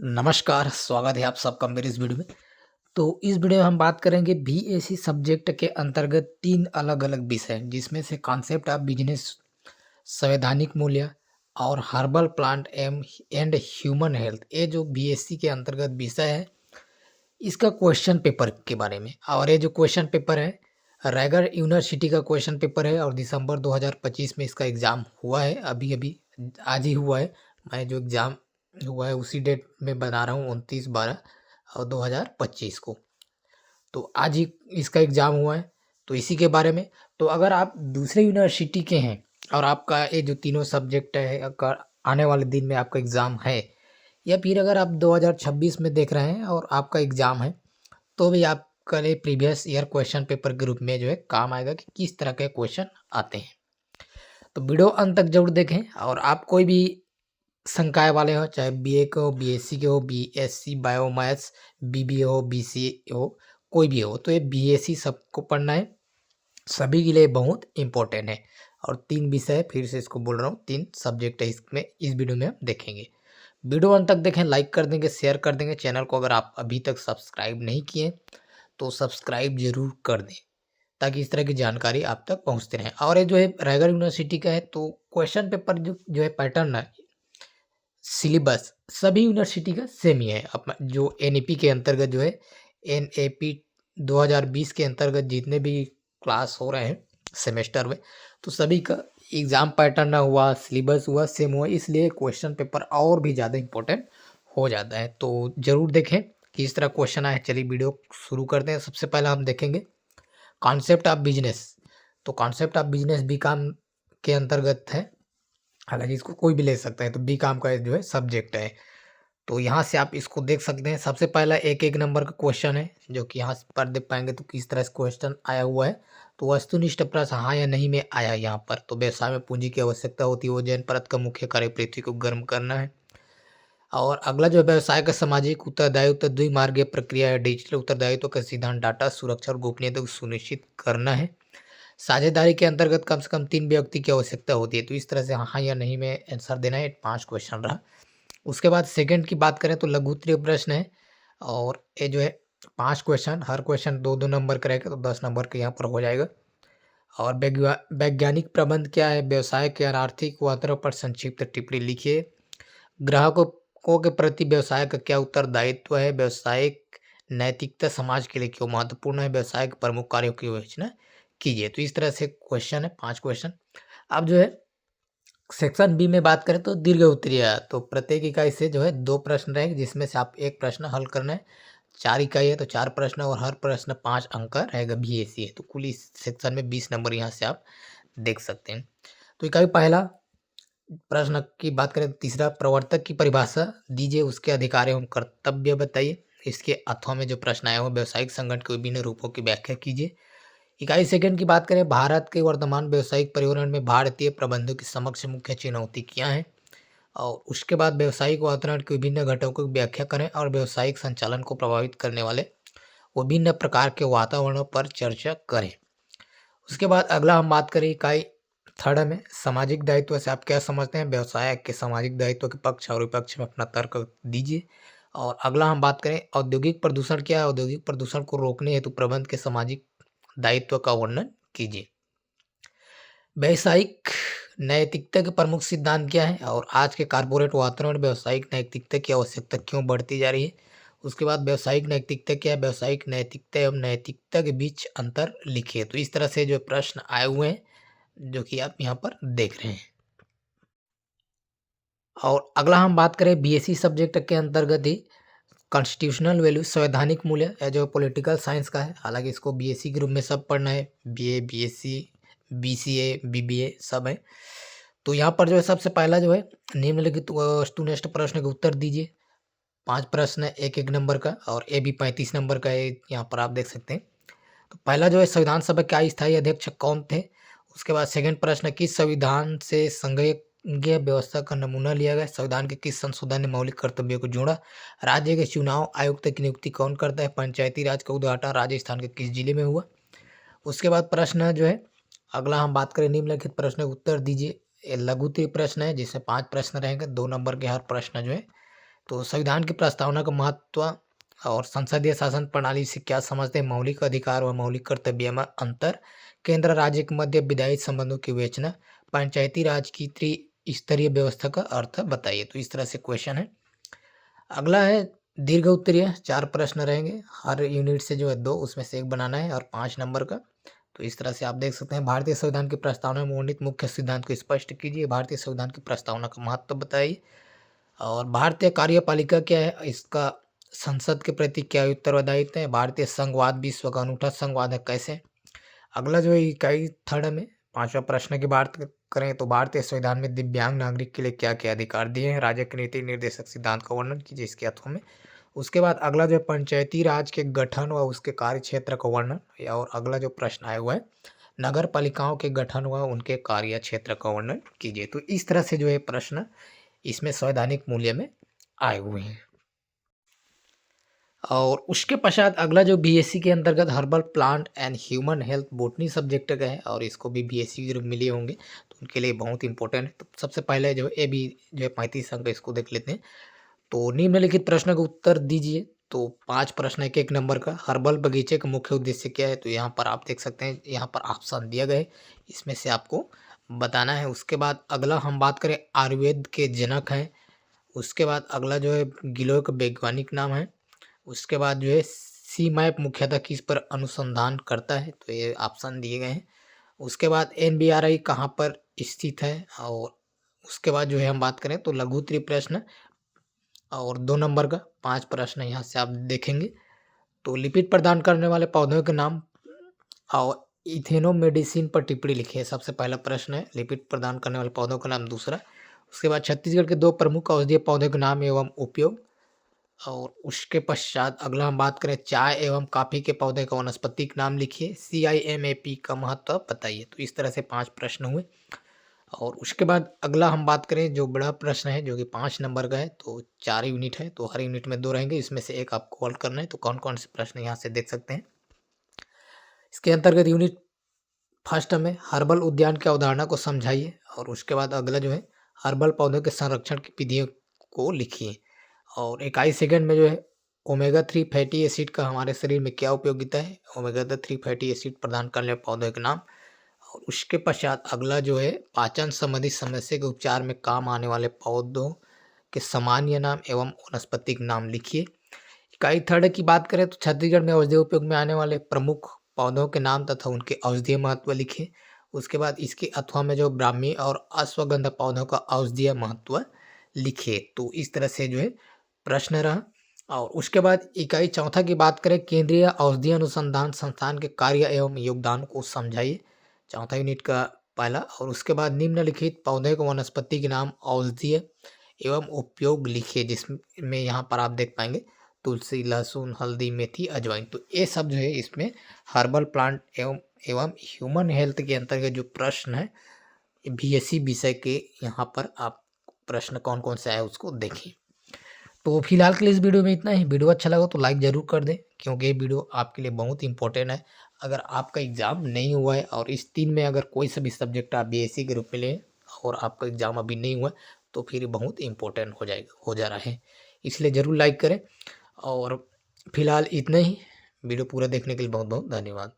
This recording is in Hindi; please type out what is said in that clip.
नमस्कार, स्वागत है आप सबका मेरे इस वीडियो में। तो इस वीडियो में हम बात करेंगे बीएससी सब्जेक्ट के अंतर्गत 3 अलग-अलग विषय हैं, जिसमें से कॉन्सेप्ट ऑफ बिजनेस, संवैधानिक मूल्य और herbal plant and human health. ये जो बीएससी के अंतर्गत विषय है, इसका क्वेश्चन पेपर के बारे में। और ये जो क्वेश्चन पेपर है, रायगढ़ यूनिवर्सिटी का क्वेश्चन पेपर है और दिसंबर 2025 में इसका एग्ज़ाम हुआ है। अभी-अभी आज ही हुआ है। मैं जो एग्ज़ाम हुआ है उसी डेट में बता रहा हूँ, 29/12 और 2025 को। तो आज ही इसका एग्ज़ाम हुआ है, तो इसी के बारे में। तो अगर आप दूसरे यूनिवर्सिटी के हैं और आपका ये जो तीनों सब्जेक्ट है, अगर आने वाले दिन में आपका एग्ज़ाम है, या फिर अगर आप 2026 में देख रहे हैं और आपका एग्ज़ाम है, तो भी आपका ये प्रीवियस ईयर क्वेश्चन पेपर के रूप में जो है काम आएगा कि किस तरह के क्वेश्चन आते हैं। तो वीडियो अंत तक ज़रूर देखें। और आप कोई भी संकाय वाले हो, चाहे बीए के हो, बीएससी के हो, बीएससी बायोमैथ्स, बीबीए हो, बीसीए हो, कोई भी हो, तो ये बीएससी सबको पढ़ना है। सभी के लिए बहुत इम्पोर्टेंट है। और 3 विषय है, फिर से इसको बोल रहा हूँ, 3 सब्जेक्ट है इसमें, इस वीडियो में हम देखेंगे। वीडियो अंत तक देखें, लाइक कर देंगे, शेयर कर देंगे। चैनल को अगर आप अभी तक सब्सक्राइब नहीं किए, तो सब्सक्राइब ज़रूर कर दें, ताकि इस तरह की जानकारी आप तक पहुँचते रहें। और ये जो है रायगढ़ यूनिवर्सिटी का है, तो क्वेश्चन पेपर जो है पैटर्न है, सिलेबस सभी यूनिवर्सिटी का सेम ही है। अब जो एनईपी के अंतर्गत जो है, एनएपी 2020 के अंतर्गत जितने भी क्लास हो रहे हैं सेमेस्टर में, तो सभी का एग्ज़ाम पैटर्न हुआ, सिलेबस हुआ, सेम हुआ, इसलिए क्वेश्चन पेपर और भी ज़्यादा इम्पोर्टेंट हो जाता है। तो ज़रूर देखें कि इस तरह क्वेश्चन आए। चलिए वीडियो शुरू करते हैं। सबसे पहले हम देखेंगे कॉन्सेप्ट ऑफ बिजनेस। तो कॉन्सेप्ट ऑफ बिजनेस बीकॉम के अंतर्गत है, हालांकि इसको कोई भी ले सकता है। तो बीकॉम का जो है सब्जेक्ट है, तो यहाँ से आप इसको देख सकते हैं। सबसे पहला एक नंबर का क्वेश्चन है, जो कि यहाँ पर देख पाएंगे। तो किस तरह से क्वेश्चन आया हुआ है, तो वस्तुनिष्ठ प्रश्न हाँ या नहीं में आया यहाँ पर। तो व्यवसाय में पूंजी की आवश्यकता होती है, वो जैन परत का मुख्य कार्य पृथ्वी को गर्म करना है। और अगला जो है, व्यवसाय का सामाजिक उत्तरदायित्व द्विमार्गीय प्रक्रिया है। डिजिटल उत्तरदायित्व का सिद्धांत डाटा सुरक्षा और गोपनीयता को सुनिश्चित करना है। साझेदारी के अंतर्गत कम से कम 3 व्यक्ति की आवश्यकता होती है। तो इस तरह से हाँ या नहीं में आंसर देना है। 5 क्वेश्चन रहा। उसके बाद सेकंड की बात करें तो लघु उत्तरीय प्रश्न है, और ये जो है 5 क्वेश्चन, हर क्वेश्चन 2-2 नंबर का रहेगा, तो 10 नंबर का यहाँ पर हो जाएगा। और वैज्ञानिक प्रबंध क्या है, व्यवसाय के आर्थिक वातावरण पर संक्षिप्त टिप्पणी लिखिए। ग्राहकों को के प्रति व्यवसाय का क्या उत्तरदायित्व है, व्यवसायिक नैतिकता समाज के लिए क्यों महत्वपूर्ण है, व्यवसाय के प्रमुख कार्यों की विवेचना कीजिए। तो इस तरह से क्वेश्चन है, 5 क्वेश्चन। अब जो है सेक्शन बी में बात करें तो दीर्घ उत्तरीय, तो प्रत्येक इकाई से जो है 2 प्रश्न रहेंगे, जिसमें से आप एक प्रश्न हल करना है। 4 इकाई है तो 4 प्रश्न, और हर प्रश्न 5 अंक का रहेगा, बीएससी है। तो कुल इस सेक्शन में 20 नंबर यहाँ से आप देख सकते हैं। तो इकाई पहला प्रश्न की बात करें तो तीसरा, प्रवर्तक की परिभाषा दीजिए, उसके अधिकार एवं कर्तव्य बताइए। इसके अथवा में जो प्रश्न आया हो, व्यावसायिक संगठन के विभिन्न रूपों की व्याख्या कीजिए। इकाई सेकंड की बात करें, भारत के वर्तमान व्यावसायिक पर्यावरण में भारतीय प्रबंधकों की समक्ष मुख्य चुनौती क्या है। और उसके बाद व्यावसायिक वातावरण के विभिन्न घटकों की व्याख्या करें और व्यावसायिक संचालन को प्रभावित करने वाले विभिन्न प्रकार के वातावरणों पर चर्चा करें। उसके बाद अगला हम बात करें इकाई थर्ड में, सामाजिक दायित्व से आप क्या समझते हैं, व्यवसाय के सामाजिक दायित्व के पक्ष और विपक्ष में अपना तर्क दीजिए। और अगला हम बात करें औद्योगिक प्रदूषण क्या है, औद्योगिक प्रदूषण को रोकने हेतु प्रबंध के सामाजिक दायित्व का वर्णन कीजिए। व्यावसायिक नैतिकता के प्रमुख सिद्धांत क्या है, और आज के कारपोरेट वातावरण में व्यावसायिक नैतिकता की आवश्यकता क्यों बढ़ती जा रही है। उसके बाद व्यावसायिक नैतिकता क्या है, व्यावसायिक नैतिकता एवं नैतिकता के बीच अंतर लिखिए। तो इस तरह से जो प्रश्न आए हुए हैं, जो कि आप यहाँ पर देख रहे हैं। और अगला हम बात करें बीएससी सब्जेक्ट के अंतर्गत ही कॉन्स्टिट्यूशनल वैल्यू, संवैधानिक मूल्य है, जो पॉलिटिकल साइंस का है। हालांकि इसको बीएससी के रूप में सब पढ़ना है, बीए, बीएससी, बीसीए, बीबीए सब है। तो यहाँ पर जो है सबसे पहला जो है, निम्नलिखित वस्तुनिष्ठ प्रश्न के उत्तर दीजिए। 5 प्रश्न है, एक नंबर का, और ये भी 35 नंबर का है, यहाँ पर आप देख सकते हैं। तो पहला जो है, संविधान सभा के स्थायी अध्यक्ष कौन थे। उसके बाद सेकंड प्रश्न, किस संविधान से संघीय व्यवस्था का नमूना लिया गया, संविधान के किस संशोधन ने मौलिक कर्तव्यों को जोड़ा, राज्य के चुनाव आयुक्त की नियुक्ति कौन करता है, पंचायती राज का उद्घाटन राजस्थान के किस जिले में हुआ। उसके बाद प्रश्न जो है अगला हम बात करें, निम्नलिखित प्रश्न का उत्तर दीजिए। ये लघु उत्तरीय प्रश्न है, जिसमें 5 प्रश्न रहेंगे, 2 नंबर के हर प्रश्न जो है। तो संविधान की प्रस्तावना का महत्व और संसदीय शासन प्रणाली से क्या समझते हैं, मौलिक अधिकार व मौलिक कर्तव्य में अंतर, केंद्र राज्य के मध्य विधायी संबंधों की विवेचना, पंचायती राज की त्रिस्तरीय व्यवस्था का अर्थ बताइए। तो इस तरह से क्वेश्चन है। अगला है दीर्घ उत्तरीय, 4 प्रश्न रहेंगे, हर यूनिट से जो है 2 उसमें से 1 बनाना है और 5 नंबर का। तो इस तरह से आप देख सकते हैं। भारतीय संविधान की प्रस्तावना में वर्णित मुख्य सिद्धांत को स्पष्ट कीजिए। भारतीय संविधान की प्रस्तावना का महत्व बताइए। और भारतीय कार्यपालिका क्या है, इसका संसद के प्रति क्या उत्तरदायित्व है। भारतीय संघवाद विश्व का अनूठा संघवाद है, कैसे। अगला जो है इकाई थर्ड में 5वां प्रश्न की बात करें तो भारतीय संविधान में दिव्यांग नागरिक के लिए क्या क्या अधिकार दिए हैं। राज्य के नीति निर्देशक सिद्धांत का वर्णन कीजिए इसके अर्थों में। उसके बाद अगला जो है पंचायती राज के गठन व उसके कार्य क्षेत्र का वर्णन, और अगला जो प्रश्न आया हुआ है नगर पालिकाओं के गठन व उनके कार्य क्षेत्र का वर्णन कीजिए। तो इस तरह से जो है प्रश्न इसमें संवैधानिक मूल्य में आए हुए हैं। और उसके पश्चात अगला जो बीएससी के अंतर्गत herbal plant and human health botany subject का है, और इसको भी बीएससी जरूर मिले होंगे तो उनके लिए बहुत इंपॉर्टेंट है। तो सबसे पहले जो ए बी जो है 35 अंक इसको देख लेते हैं। तो निम्नलिखित प्रश्न का उत्तर दीजिए। तो 5 प्रश्न है, एक नंबर का। हर्बल बगीचे का मुख्य उद्देश्य क्या है। तो यहाँ पर आप देख सकते हैं, यहाँ पर ऑप्शन दिया गया है, इसमें से आपको बताना है। उसके बाद अगला हम बात करें आयुर्वेद के जनक हैं। उसके बाद अगला जो है गिलोय का वैज्ञानिक नाम है। उसके बाद जो है सी मैप मुख्यतः किस पर अनुसंधान करता है, तो ये ऑप्शन दिए गए हैं। उसके बाद एनबीआरआई कहाँ पर स्थित है। और उसके बाद जो है हम बात करें तो लघु त्रिप्रश्न और 2 नंबर का 5 प्रश्न यहाँ से आप देखेंगे। तो लिपिड प्रदान करने वाले पौधों के नाम और इथेनोमेडिसिन पर टिप्पणी लिखिए। सबसे पहला प्रश्न है लिपिड प्रदान करने वाले पौधों का नाम। दूसरा, उसके बाद छत्तीसगढ़ के 2 प्रमुख औषधीय पौधों के नाम एवं उपयोग। और उसके पश्चात अगला हम बात करें चाय एवं कॉफ़ी के पौधे का वानस्पतिक नाम लिखिए। CIMAP का महत्व बताइए। तो इस तरह से 5 प्रश्न हुए। और उसके बाद अगला हम बात करें जो बड़ा प्रश्न है जो कि 5 नंबर का है। तो 4 यूनिट है, तो हर यूनिट में 2 रहेंगे, इसमें से एक आपको हल करना है। तो कौन कौन से प्रश्न यहाँ से देख सकते हैं। इसके अंतर्गत यूनिट फर्स्ट में हर्बल उद्यान की अवधारणा को समझाइए। और उसके बाद अगला जो है हर्बल पौधों के संरक्षण की विधियों को लिखिए। और इकाई सेकंड में जो है ओमेगा 3 फैटी एसिड का हमारे शरीर में क्या उपयोगिता है। ओमेगा 3 फैटी एसिड प्रदान करने वाले पौधों के नाम। और उसके पश्चात अगला जो है पाचन संबंधी समस्या के उपचार में काम आने वाले पौधों के सामान्य नाम एवं वनस्पतिक नाम लिखिए। इकाई थर्ड की बात करें तो छत्तीसगढ़ में औषधीय उपयोग में आने वाले प्रमुख पौधों के नाम तथा उनके औषधीय महत्व लिखिए। उसके बाद इसके अथवा में जो ब्राह्मी और अश्वगंधा पौधों का औषधीय महत्व लिखिए। तो इस तरह से जो है प्रश्न रहा। और उसके बाद इकाई चौथा की बात करें केंद्रीय औषधीय अनुसंधान संस्थान के कार्य एवं योगदान को समझाइए। चौथा यूनिट का पहला। और उसके बाद निम्नलिखित पौधे को वनस्पति के नाम औषधीय एवं उपयोग लिखिए, जिसमें यहाँ पर आप देख पाएंगे तुलसी, लहसुन, हल्दी, मेथी, अजवाइन। तो ये सब जो है इसमें हर्बल प्लांट एवं ह्यूमन हेल्थ के अंतर्गत जो प्रश्न है बीएससी विषय के, यहाँ पर आप प्रश्न कौन कौन से आए उसको देखें। तो फिलहाल के लिए इस वीडियो में इतना ही। वीडियो अच्छा लगा तो लाइक ज़रूर कर दें, क्योंकि ये वीडियो आपके लिए बहुत इंपॉर्टेंट है। अगर आपका एग्ज़ाम नहीं हुआ है और इस 3 में अगर कोई सा भी सब्जेक्ट आप बीएससी के रूप में लें और आपका एग्ज़ाम अभी नहीं हुआ तो फिर बहुत इंपॉर्टेंट हो जा रहा है, इसलिए ज़रूर लाइक करें। और फिलहाल इतना ही। वीडियो पूरा देखने के लिए बहुत बहुत धन्यवाद।